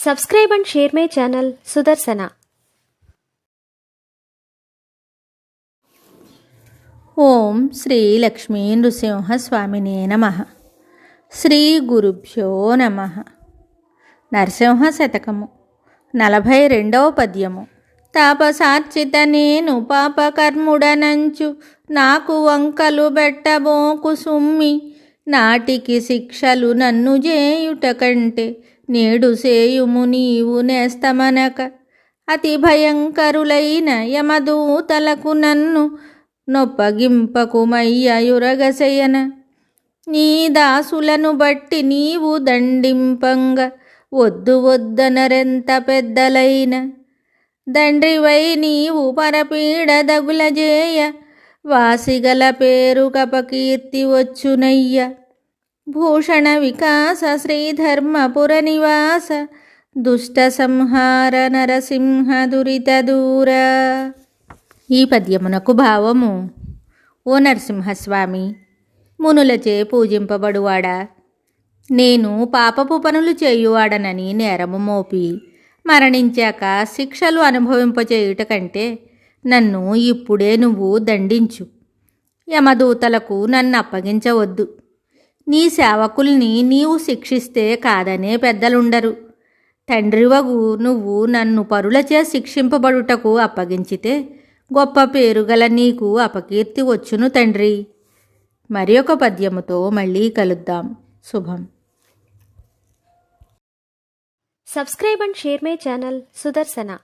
Subscribe and share my channel Sudarsana. ఓం శ్రీ లక్ష్మీ నృసింహస్వామినే నమః. శ్రీ గురుభ్యో నమః. నరసింహ శతకము 42వ పద్యము. తాపసార్చిత నేను పాపకర్ముడనంచు నాకు వంకలు బెట్టబోకు సుమ్మి, నాటికి శిక్షలు నన్ను చేయుట కంటే నేడు సేయుము నీవు నేస్తమనక. అతి భయంకరులైన యమదూతలకు నన్ను నొప్పగింపకుమయ్యయురగశయన. నీ దాసులను బట్టి నీవు దండింపంగ వద్దు వద్దనరెంత పెద్దలైన. దండ్రివై నీవు పరపీడ దగులజేయ, వాసిగల పేరు కపకీర్తి వచ్చునయ్య. భూషణ వికాస శ్రీధర్మపుర నివాస, దుష్ట సంహార నరసింహ దురిత దూర. ఈ పద్యమునకు భావము: ఓ నరసింహస్వామి, మునులచే పూజింపబడువాడా, నేను పాపపు పనులు చేయువాడనని నేరము మోపి మరణించాక శిక్షలు అనుభవింపచేయుట కంటే నన్ను ఇప్పుడే నువ్వు దండించు. యమదూతలకు నన్ను అప్పగించవద్దు. నీ సేవకుల్ని నీవు శిక్షిస్తే కాదనే పెద్దలుండరు. తండ్రివగు నువ్వు నన్ను పరులచే శిక్షింపబడుటకు అప్పగించితే గొప్ప పేరుగల నీకు అపకీర్తి వచ్చును తండ్రి. మరి ఒక పద్యముతో మళ్ళీ కలుద్దాం. శుభం. Subscribe and share my channel Sudarsana.